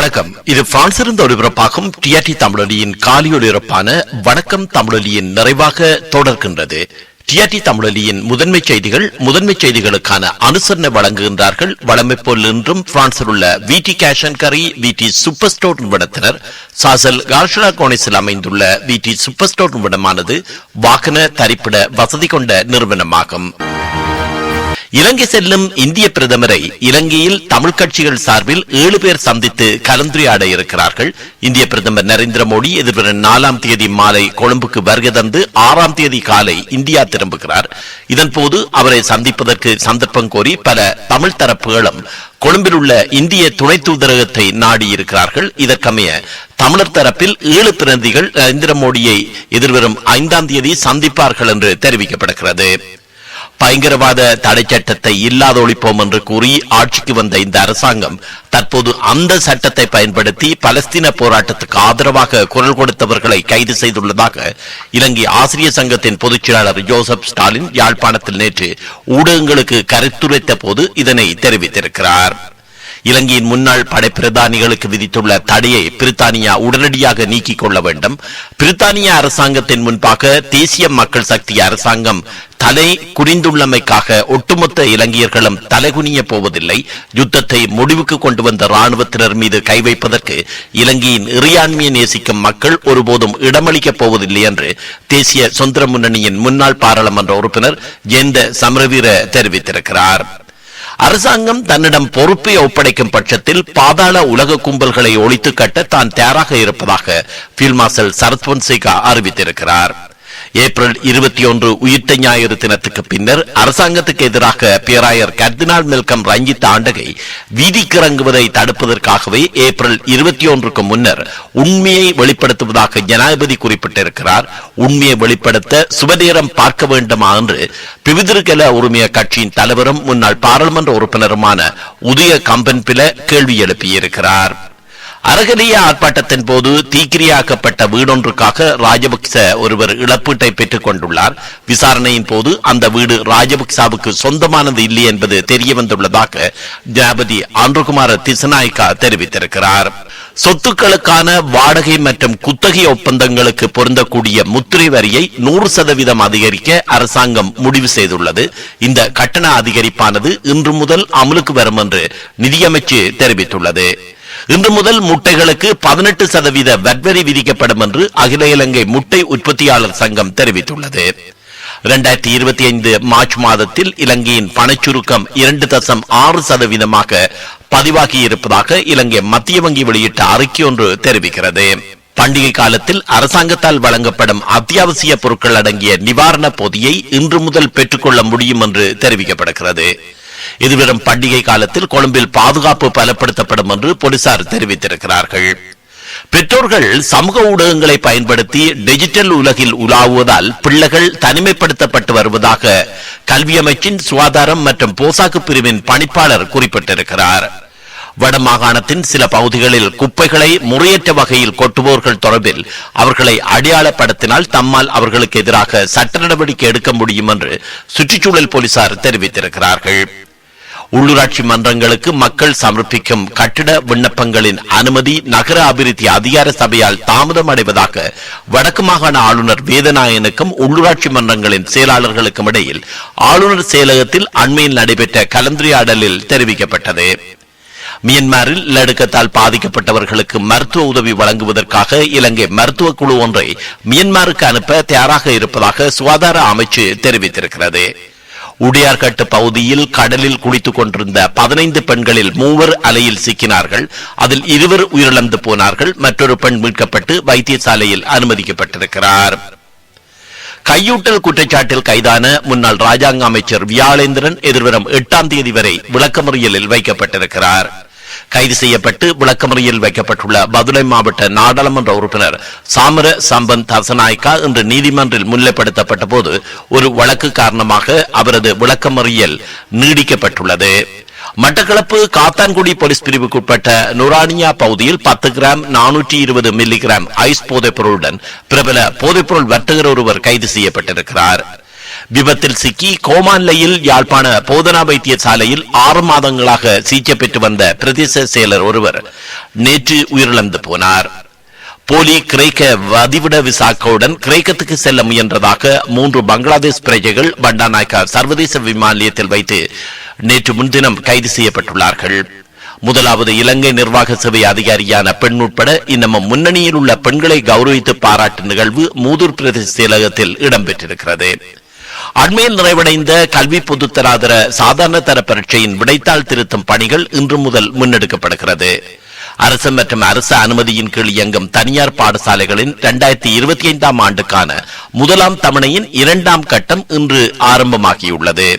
வணக்கம். இது பிரான்சிலிருந்து ஒளிபரப்பாகும் டிஆர்டி தமிழொலியின் காலியொலிபரப்பான வணக்கம் தமிழொலியின் நிறைவாக தொடர்கின்றது. டிஆர்டி தமிழொலியின் முதன்மை செய்திகளுக்கான அனுசரணை வழங்குகின்றார்கள். வழமை போல் இன்றும் பிரான்சில் உள்ள விடி கேஷ் அண்ட் கரி விடி சூப்பர் ஸ்டோர் நிறுவனத்தினர். சாசல் கார்ஷலா கோனிஸில் அமைந்துள்ள விடி சூப்பர் ஸ்டோர் நிறுவனமானது வாகன தரிப்பிட வசதி கொண்ட நிறுவனமாகும். இலங்கை செல்லும் இந்திய பிரதமரை இலங்கையில் தமிழ் கட்சிகள் சார்பில் 7 பேர் சந்தித்து கலந்துரையாட இருக்கிறார்கள். இந்திய பிரதமர் நரேந்திர மோடி எதிர்வரும் 4ஆம் தேதி மாலை கொழும்புக்கு வருகை தந்து 6ஆம் தேதி காலை இந்தியா திரும்புகிறார். இதன்போது அவரை சந்திப்பதற்கு சந்தர்ப்பம் கோரி பல தமிழ் தரப்புகளும் கொழும்பில் உள்ள இந்திய துணை தூதரகத்தை நாடியிருக்கிறார்கள். இதற்கமைய தமிழர் தரப்பில் 7 பிரதிநிதிகள் நரேந்திர மோடியை எதிர்வரும் 5ஆம் தேதி சந்திப்பார்கள் என்று தெரிவிக்கப்படுகிறது. பயங்கரவாத தடை சட்டத்தை இல்லாத ஒழிப்போம் என்று கூறி ஆட்சிக்கு வந்த இந்த அரசாங்கம் தற்போது அந்த சட்டத்தை பயன்படுத்தி பலஸ்தீன போராட்டத்துக்கு ஆதரவாக குரல் கொடுத்தவர்களை கைது செய்துள்ளதாக இலங்கை ஆசிரியர் சங்கத்தின் பொதுச் செயலாளர் ஜோசப் ஸ்டாலின் யாழ்ப்பாணத்தில் நேற்று ஊடகங்களுக்கு கருத்துரைத்த போது இதனை தெரிவித்திருக்கிறார். இலங்கையின் முன்னாள் படை பிரதானிகளுக்கு விதித்துள்ள தடையை பிரித்தானியா உடனடியாக நீக்கிக் கொள்ள வேண்டும். பிரித்தானிய அரசாங்கத்தின் முன்பாக தேசிய மக்கள் சக்தி அரசாங்கம் தலை குனிந்துள்ளமைக்காக ஒட்டுமொத்த இலங்கையர்களும் தலைகுனிய போவதில்லை. யுத்தத்தை முடிவுக்கு கொண்டு வந்த ராணுவத்தினர் மீது கை வைப்பதற்கு இலங்கையின் இறையாண்மையை நேசிக்கும் மக்கள் ஒருபோதும் இடமளிக்கப் போவதில்லை என்று தேசிய சுதந்திர முன்னணியின் முன்னாள் பாராளுமன்ற உறுப்பினர் ஜெயந்த சமரவீர தெரிவித்திருக்கிறார். அரசாங்கம் தன்னிடம் பொறுப்பை ஒப்படைக்கும் பட்சத்தில் பாதாள உலக கும்பல்களை ஒழித்து கட்ட தான் தயாராக இருப்பதாக ஃபீல்ட் மார்ஷல் சரத் பொன்சேகா அறிவித்திருக்கிறார். ஏப்ரல் 21 உயிர்த்த ஞாயிறு தினத்துக்கு பின்னர் அரசாங்கத்துக்கு எதிராக பேராயர் கர்தினால் மெல்கம் ரஞ்சித் ஆண்டகை வீதிக்கு இறங்குவதை தடுப்பதற்காகவே ஏப்ரல் 21க்கு முன்னர் உண்மையை வெளிப்படுத்துவதாக ஜனாதிபதி குறிப்பிட்டிருக்கிறார். உண்மையை வெளிப்படுத்த சுபநேரம் பார்க்க வேண்டுமா என்று பிவிதிருகல உரிமைய கட்சியின் தலைவரும் முன்னாள் பாராளுமன்ற உறுப்பினருமான உதய கம்பன்பில கேள்வி எழுப்பியிருக்கிறார். அரகலிய ஆர்ப்பாட்டத்தின் போது தீக்கிரியாக்கப்பட்ட வீடொன்றுக்காக ராஜபக்ச ஒருவர் இழப்பீட்டை பெற்றுக் கொண்டுள்ளார். விசாரணையின் போது அந்த வீடு ராஜபக்சாவுக்கு சொந்தமானது இல்லை என்பது தெரிய வந்துள்ளதாக ஜனாதிபதி ஆண்ட்ருகுமார திசநாயக்கா தெரிவித்திருக்கிறார். சொத்துக்களுக்கான வாடகை மற்றும் குத்தகை ஒப்பந்தங்களுக்கு பொருந்தக்கூடிய முத்திரை வரியை 100% அதிகரிக்க அரசாங்கம் முடிவு செய்துள்ளது. இந்த கட்டண அதிகரிப்பானது இன்று முதல் அமலுக்கு வரும் என்று நிதியமைச்சு தெரிவித்துள்ளது. இன்று முதல் முட்டைகளுக்கு 18% வரி விதிக்கப்படும் என்று அகில இலங்கை முட்டை உற்பத்தியாளர் சங்கம் தெரிவித்துள்ளது. 2025 மார்ச் மாதத்தில் இலங்கையின் பணச்சுருக்கம் 2.6% பதிவாகி இருப்பதாக இலங்கை மத்திய வங்கி வெளியிட்ட அறிக்கை ஒன்று தெரிவிக்கிறது. பண்டிகை காலத்தில் அரசாங்கத்தால் வழங்கப்படும் அத்தியாவசிய பொருட்கள் அடங்கிய நிவாரண பொதியை இன்று முதல் பெற்றுக்கொள்ள முடியும் என்று தெரிவிக்கப்படுகிறது. இதுவரும் பண்டிகை காலத்தில் கொழும்பில் பாதுகாப்பு பலப்படுத்தப்படும் என்று போலீசார் தெரிவித்திருக்கிறார்கள். பெற்றோர்கள் சமூக ஊடகங்களை பயன்படுத்தி டிஜிட்டல் உலகில் உலாவுவதால் பிள்ளைகள் தனிமைப்படுத்தப்பட்டு வருவதாக கல்வி அமைச்சின் சுகாதாரம் மற்றும் போசாக்கு பிரிவின் பணிப்பாளர் குறிப்பிட்டிருக்கிறார். வடமாகாணத்தின் சில பகுதிகளில் குப்பைகளை முறையற்ற வகையில் கொட்டுவோர்கள் தொடர்பில் அவர்களை அடையாளப்படுத்தினால் தம்மால் அவர்களுக்கு எதிராக சட்ட நடவடிக்கை எடுக்க முடியும் என்று சுற்றுச்சூழல் போலீசார் தெரிவித்திருக்கிறார்கள். உள்ளூராட்சி மன்றங்களுக்கு மக்கள் சமர்ப்பிக்கும் கட்டிட விண்ணப்பங்களின் அனுமதி நகர அபிவிருத்தி அதிகார சபையால் தாமதம் அடைவதாக வடக்கு மாகாண ஆளுநர் வேதநாயனுக்கும் உள்ளூராட்சி மன்றங்களின் செயலாளர்களுக்கும் இடையில் ஆளுநர் செயலகத்தில் அண்மையில் நடைபெற்ற கலந்துரையாடலில் தெரிவிக்கப்பட்டது. மியன்மாரில் நிலநடுக்கத்தால் பாதிக்கப்பட்டவர்களுக்கு மருத்துவ உதவி வழங்குவதற்காக இலங்கை மருத்துவ குழு ஒன்றை மியன்மாருக்கு அனுப்ப தயாராக இருப்பதாக சுகாதார அமைச்சு தெரிவித்திருக்கிறது. உடையார்கட்டு பகுதியில் கடலில் குளித்துக் கொண்டிருந்த 15 பெண்களில் 3 அலையில் சிக்கினார்கள். அதில் 2 உயிரிழந்து போனார்கள். மற்றொரு பெண் மீட்கப்பட்டு வைத்தியசாலையில் அனுமதிக்கப்பட்டிருக்கிறார். கையூட்டல் குற்றச்சாட்டில் கைதான முன்னாள் ராஜாங்க அமைச்சர் வியாழேந்திரன் எதிர்வரும் 8ஆம் தேதி வரை விளக்கமறியலில் வைக்கப்பட்டிருக்கிறார். கைது செய்யப்பட்டு விளக்கமறியல் வைக்கப்பட்டுள்ள பதுளை மாவட்ட நாடாளுமன்ற உறுப்பினர் சாமர சம்பந்த் தசநாயக்கா இன்று நீதிமன்றில் முன்னிலைப்படுத்தப்பட்ட போது ஒரு வழக்கு காரணமாக அவரது விளக்கமறியல் நீடிக்கப்பட்டுள்ளது. மட்டக்களப்பு காத்தான்குடி போலீஸ் பிரிவுக்குட்பட்ட நுரானியா பகுதியில் 10 கிராம் 420 மில்லிகிராம் ஐஸ் போதைப் பொருளுடன் பிரபல போதைப்பொருள் வர்த்தகர் ஒருவர் கைது செய்யப்பட்டிருக்கிறார். விபத்தில் சிக்கி கோமா நிலையில் யாழ்ப்பாண போதனா வைத்தியசாலையில் 6 மாதங்களாக சிகிச்சை பெற்று வந்த பிரதேச செயலர் ஒருவர் நேற்று உயிரிழந்து போனார். போலி கிரேக்க வதிவிட விசாக்களுடன் கிரேக்கத்துக்கு செல்ல முயன்றதாக 3 பங்களாதேஷ் பிரஜைகள் பண்டாநாயக்கா சர்வதேச விமான நிலையத்தில் வைத்து நேற்று முன்தினம் கைது செய்யப்பட்டுள்ளார்கள். முதலாவது இலங்கை நிர்வாக சபை அதிகாரியான பெண் உட்பட இன்னமும் முன்னணியில் உள்ள பெண்களை கௌரவித்து பாராட்டு நிகழ்வு மூதூர் பிரதேச செயலகத்தில் இடம்பெற்றிருக்கிறது. அண்மையில் நிறைவடைந்த கல்வி பொதுத்தராதர சாதாரண தர பரீட்சையின் விடைத்தாள் திருத்தும் பணிகள் இன்று முதல் முன்னெடுக்கப்படுகிறது. அரசு மற்றும் அரசு அனுமதியின் கீழ் இயங்கும் தனியார் பாடசாலைகளின் 2025 ஆண்டுக்கான முதலாம் தவணையின் 2ஆம் கட்டம் இன்று ஆரம்பமாகியுள்ளது.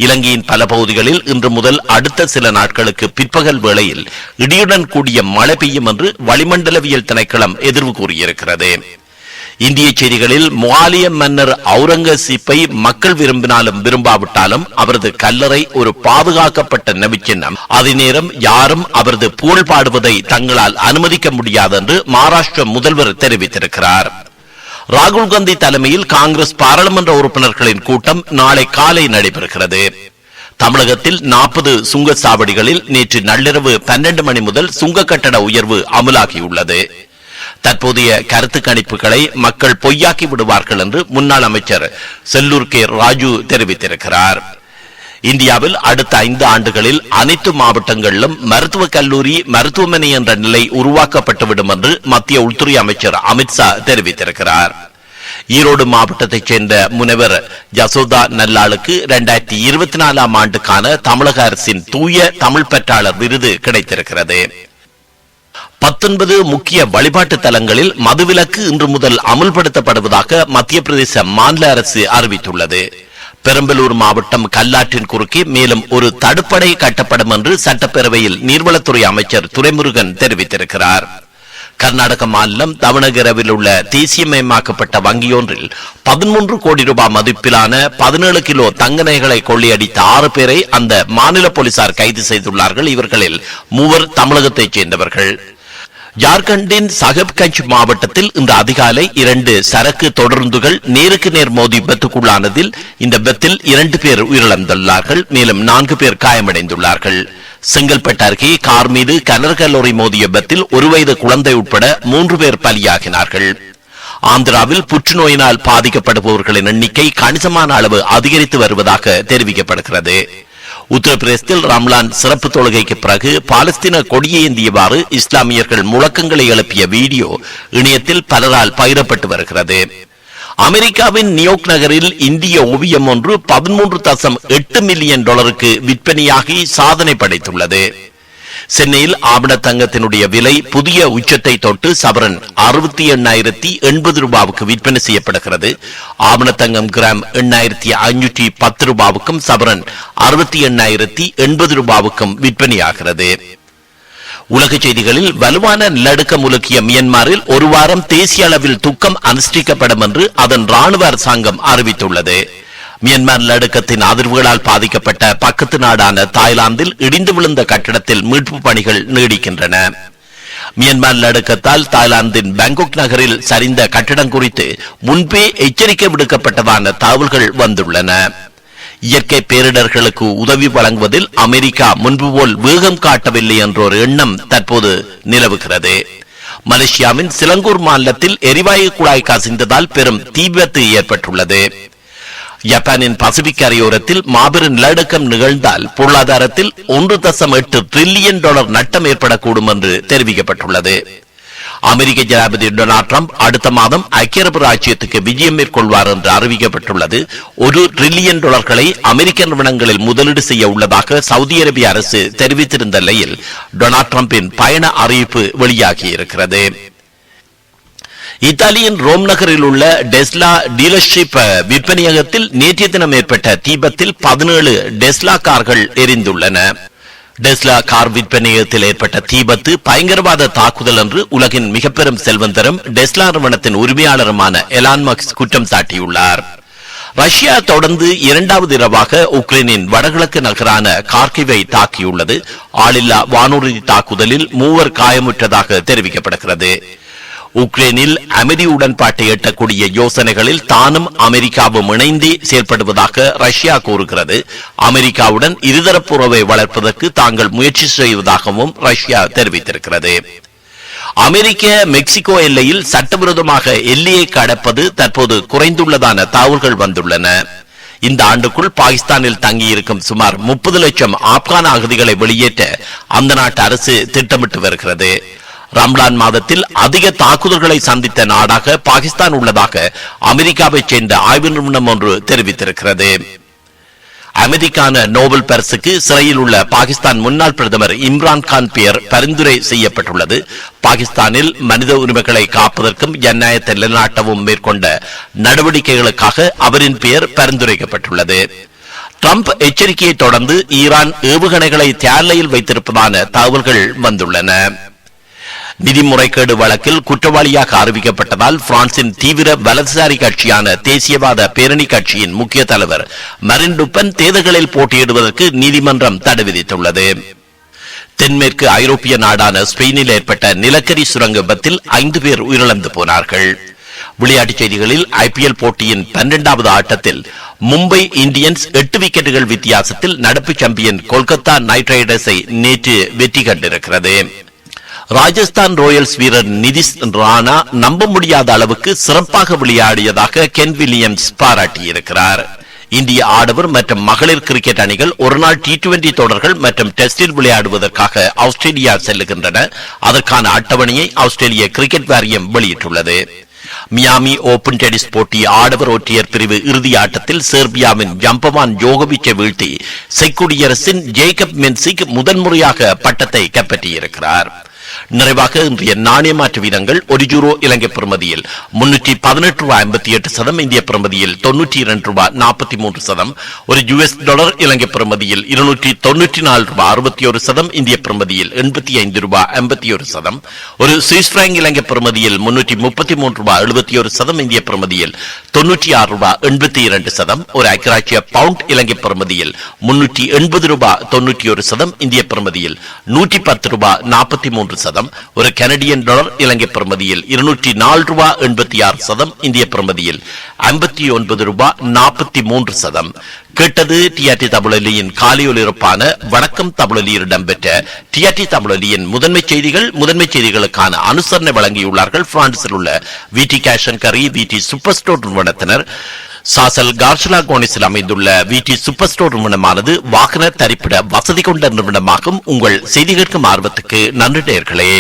இலங்கையின் பல பகுதிகளில் இன்று முதல் அடுத்த சில நாட்களுக்கு பிற்பகல் வேளையில் இடியுடன் கூடிய மழை பெய்யும் என்று வளிமண்டலவியல் திணைக்களம் எதிர்வு கூறியிருக்கிறது. இந்திய செய்திகளில் முகாலிய மன்னர் அவுரங்கசீப்பை மக்கள் விரும்பினாலும் விரும்பாவிட்டாலும் அவரது கல்லறை ஒரு பாதுகாக்கப்பட்ட நபிச்சின்னம். அதே நேரம் யாரும் அவரது புகழ் பாடுவதை தங்களால் அனுமதிக்க முடியாது என்று மகாராஷ்டிர முதல்வர் தெரிவித்திருக்கிறார். ராகுல் காந்தி தலைமையில் காங்கிரஸ் பாராளுமன்ற உறுப்பினர்களின் கூட்டம் நாளை காலை நடைபெறுகிறது. தமிழகத்தில் 40 சுங்கச்சாவடிகளில் நேற்று நள்ளிரவு 12 மணி முதல் சுங்க கட்டண உயர்வு அமலாகியுள்ளது. தற்போதைய கருத்து கணிப்புகளை மக்கள் பொய்யாக்கி விடுவார்கள் என்று முன்னாள் அமைச்சர் செல்லூர் கே ராஜு தெரிவித்திருக்கிறார். இந்தியாவில் அடுத்த 5 ஆண்டுகளில் அனைத்து மாவட்டங்களிலும் மருத்துவக் கல்லூரி மருத்துவமனை என்ற நிலை உருவாக்கப்பட்டுவிடும் என்று மத்திய உள்துறை அமைச்சர் அமித்ஷா தெரிவித்திருக்கிறார். ஈரோடு மாவட்டத்தைச் சேர்ந்த முனைவர் யசோதா நல்லாளுக்கு 2024 ஆண்டுக்கான தமிழக அரசின் தூய தமிழ் பற்றாளர் விருது கிடைத்திருக்கிறது. 19 முக்கிய வழிபாட்டு தலங்களில் மதுவிலக்கு இன்று முதல் அமுல்படுத்தப்படுவதாக மத்திய பிரதேச மாநில அரசு அறிவித்துள்ளது. பெரம்பலூர் மாவட்டம் கல்லாற்றின் குறுக்கே மேலும் ஒரு தடுப்பணை கட்டப்படும் என்று சட்டப்பேரவையில் நீர்வளத்துறை அமைச்சர் துரைமுருகன் தெரிவித்திருக்கிறார். கர்நாடக மாநிலம் தவணகிரவில் உள்ள தேசியமயமாக்கப்பட்ட வங்கியொன்றில் 13 கோடி ரூபாய் மதிப்பிலான 17 கிலோ தங்க நகைகளை கொள்ளையடித்த 6 பேரை அந்த மாநில போலீசார் கைது செய்துள்ளார்கள். இவர்களில் 3 தமிழகத்தைச் சேர்ந்தவர்கள். ஜார்க்கண்டின் சஹப்கஞ்ச் மாவட்டத்தில் இன்று அதிகாலை 2 சரக்கு தொடர்ந்துகள் நேருக்கு நேர் மோதி விபத்துக்குள்ளானதில் இந்த விபத்தில் 2 பேர் உயிரிழந்துள்ளார்கள். மேலும் 4 பேர் காயமடைந்துள்ளார்கள். செங்கல்பட்டு அருகே கார் மீது கனரக லோரி மோதிய விபத்தில் 1 வயது குழந்தை உட்பட 3 பேர் பலியாகினார்கள். ஆந்திராவில் புற்றுநோயினால் பாதிக்கப்படுபவர்களின் எண்ணிக்கை கணிசமான அளவு அதிகரித்து வருவதாக தெரிவிக்கப்படுகிறது. உத்தரப்பிரதேசத்தில் ரம்லான் சிறப்பு தொழுகைக்கு பிறகு பாலஸ்தீன கொடியை ஏந்தியவாறு இஸ்லாமியர்கள் முழக்கங்களை எழுப்பிய வீடியோ இணையத்தில் பலரால் பகிரப்பட்டு வருகிறது. அமெரிக்காவின் நியூயார்க் நகரில் இந்திய ஓவியம் ஒன்று $13.8 மில்லியன் விற்பனையாகி சாதனை படைத்துள்ளது. சென்னையில் ஆபண தங்கத்தினுடைய விலை புதிய உச்சத்தை தொட்டு சவரன் 68,080 ரூபாவுக்கு விற்பனை செய்யப்படுகிறது. ஆபண தங்கம் கிராம் 8,510 ரூபாவுக்கும் சவரன் 68,080 ரூபாவுக்கும் விற்பனையாகிறது. உலக செய்திகளில் வலுவான நிலநடுக்கம் உலுக்கிய மியான்மரில் ஒரு வாரம் தேசிய அளவில் துக்கம் அனுஷ்டிக்கப்படும் என்று அதன் ராணுவ அரசாங்கம் அறிவித்துள்ளது. மியான்மர் நிலநடுக்கத்தின் அதிர்வுகளால் பாதிக்கப்பட்ட பக்கத்து நாடான தாய்லாந்தில் இடிந்து விழுந்த கட்டிடத்தில் மீட்பு பணிகள் நீடிக்கின்றன. மியான்மர் நிலநடுக்கத்தால் தாய்லாந்தின் பாங்காக் நகரில் சரிந்த கட்டிடம் குறித்து முன்பே எச்சரிக்கை விடுக்கப்பட்டதான தகவல்கள் வந்துள்ளன. இயற்கை பேரிடர்களுக்கு உதவி வழங்குவதில் அமெரிக்கா முன்பு போல் வேகம் காட்டவில்லை என்ற ஒரு எண்ணம் தற்போது நிலவுகிறது. மலேசியாவின் சிலங்கூர் மாநிலத்தில் எரிவாயு குழாய் கசிந்ததால் பெரும் தீ விபத்து ஏற்பட்டுள்ளது. ஜப்பானின் பசிபிக் கரையோரத்தில் மாபெரும் நிலநடுக்கம் நிகழ்ந்தால் பொருளாதாரத்தில் $1.8 டிரில்லியன் நட்டம் ஏற்படக்கூடும் என்று தெரிவிக்கப்பட்டுள்ளது. அமெரிக்க ஜனாதிபதி டொனால்ட் ட்ரம்ப் அடுத்த மாதம் ஐக்கிய அரபு ராச்சியத்துக்கு விஜயம் மேற்கொள்வார் என்று அறிவிக்கப்பட்டுள்ளது. $1 டிரில்லியன் அமெரிக்க நிறுவனங்களில் முதலீடு செய்ய உள்ளதாக சவுதி அரேபிய அரசு தெரிவித்திருந்த நிலையில் டொனால்ட் ட்ரம்பின் பயண அறிவிப்பு வெளியாகியிருக்கிறது. இத்தாலியின் ரோம் நகரில் உள்ள டெஸ்லா டீலர்ஷிப் விற்பனையகத்தில் நேற்றைய தினம் ஏற்பட்ட தீபத்தில் 17 டெஸ்லா கார்கள் எரிந்துள்ளன. டெஸ்லா கார் விற்பனையகத்தில் ஏற்பட்ட தீபத்து பயங்கரவாத தாக்குதல் என்று உலகின் மிக பெரும் செல்வந்தரும் டெஸ்லா நிறுவனத்தின் உரிமையாளருமான எலான் மஸ்க் குற்றம் சாட்டியுள்ளார். ரஷ்யா தொடர்ந்து 2வது இரவாக உக்ரைனின் வடகிழக்கு நகரான கார்கிவை தாக்கியுள்ளது. ஆளில்லா வானூர்தி தாக்குதலில் 3 காயமுற்றதாக தெரிவிக்கப்படுகிறது. உக்ரைனில் அமைதி உடன்பாட்டை எட்டக்கூடிய யோசனைகளில் தானும் அமெரிக்காவும் இணைந்து செயல்படுவதாக ரஷ்யா கூறுகிறது. அமெரிக்காவுடன் இருதரப்பு உறவை வளர்ப்பதற்கு தாங்கள் முயற்சி செய்வதாகவும் ரஷ்யா தெரிவித்திருக்கிறது. அமெரிக்க மெக்சிகோ எல்லையில் சட்டவிரோதமாக எல்லையை கடப்பது தற்போது குறைந்துள்ளதான தகவல்கள் வந்துள்ளன. இந்த ஆண்டுக்குள் பாகிஸ்தானில் தங்கியிருக்கும் சுமார் 30 லட்சம் ஆப்கான அகதிகளை வெளியேற்ற அந்த நாட்டு அரசு திட்டமிட்டு வருகிறது. ரம்லான் மாதத்தில் அதிக தாக்குதல்களை சந்தித்த நாடாக பாகிஸ்தான் உள்ளதாக அமெரிக்காவைச் சேர்ந்த ஆய்வு நிறுவனம் ஒன்று தெரிவித்திருக்கிறது. அமைதிக்கான நோபல் பரிசுக்கு சிறையில் உள்ள பாகிஸ்தான் முன்னாள் பிரதமர் இம்ரான்கான் பெயர் பரிந்துரை செய்யப்பட்டுள்ளது. பாகிஸ்தானில் மனித உரிமைகளை காப்பதற்கும் ஜனநாயகத்தை நிலைநாட்டவும் மேற்கொண்ட நடவடிக்கைகளுக்காக அவரின் பெயர் பரிந்துரைக்கப்பட்டுள்ளது. ட்ரம்ப் எச்சரிக்கையை தொடர்ந்து ஈரான் ஏவுகணைகளை தயார்நிலையில் வைத்திருப்பதான தகவல்கள் வந்துள்ளன. நிதி முறைகேடு வழக்கில் குற்றவாளியாக அறிவிக்கப்பட்டதால் பிரான்சின் தீவிர வலதுசாரி கட்சியான தேசியவாத பேரணி கட்சியின் முக்கிய தலைவர் மரின் லுபென் தேர்தல்களில் போட்டியிடுவதற்கு நீதிமன்றம் தடை விதித்துள்ளது. தென்மேற்கு ஐரோப்பிய நாடான ஸ்பெயினில் ஏற்பட்ட நிலக்கரி சுரங்க விபத்தில் 5 பேர் உயிரிழந்து போனார்கள். விளையாட்டுச் செய்திகளில் ஐபிஎல் போட்டியின் 12வது ஆட்டத்தில் மும்பை இந்தியன்ஸ் 8 விக்கெட்டுகள் வித்தியாசத்தில் நடப்பு சாம்பியன் கொல்கத்தா நைட் ரைடர்ஸை நேற்று வெற்றி கண்டிருக்கிறது. ராஜஸ்தான் ராயல்ஸ் வீரர் நிதிஷ் ராணா நம்ப முடியாத அளவுக்கு சிறப்பாக விளையாடியதாக கென் வில்லியம்ஸ் பாராட்டியிருக்கிறார். இந்திய ஆடவர் மற்றும் மகளிர் கிரிக்கெட் அணிகள் ஒருநாள் T20 தொடர்கள் மற்றும் டெஸ்டில் விளையாடுவதற்காக ஆஸ்திரேலியா செல்லுகின்றன. அதற்கான அட்டவணையை ஆஸ்திரேலிய கிரிக்கெட் வாரியம் வெளியிட்டுள்ளது. மியாமி ஓபன் டென்னிஸ் போட்டி ஆடவர் ஒற்றையர் பிரிவு இறுதி ஆட்டத்தில் செர்பியாவின் ஜம்பவான் ஜோகோவிச்சை வீழ்த்தி செக் குடியரசின் ஜேக்கப் மென்சிக் முதன்முறையாக பட்டத்தை கைப்பற்றியிருக்கிறார். நிறைவாக இன்றைய நாணய மாற்று வீதங்கள்: ஒரு யூரோ இலங்கை பிரமதியில் $318.58, இந்திய பிரமதியில் $92.43, ஒரு US டாலர் இலங்கை பிரமதியில் $294.61, இந்திய பிரமதியில் $85.81, ஒரு சுவிஸ் பிராங்க் இலங்கை பிரமதியில் $333.71, இந்திய பிரமதியில் $96.82, ஒரு ஐக்கிய பவுண்ட் இலங்கை பிரமதியில் $380.91, இந்திய பிரமதியில் $110.43, ஒரு கனடியன் டாலர் இலங்கை பிரமதியில் $204.86, இந்திய பிரமதியில் $59.43. கேட்டது டிஆர்டி தமிழொலியின் காலையொலிபரப்பான வணக்கம் தமிழொலியில் இடம்பெற்ற டிஆர்டி தமிழொலியின் முதன்மை செய்திகள். முதன்மை செய்திகளுக்கான அனுசரணை வழங்கியுள்ளார்கள் பிரான்சில் உள்ள விடி கேஷ் அண்ட் கரி விடி சூப்பர் ஸ்டோர் நிறுவனத்தினர். சாசல் கார்ஷலா கோனிஸில் அமைந்துள்ள விடி சூப்பர் ஸ்டோர் நிறுவனமானது வாகன தரிப்பிட வசதி கொண்ட நிறுவனமாகும். உங்கள் செய்தி கேட்கும் ஆர்வத்துக்கு நன்றி நேயர்களே.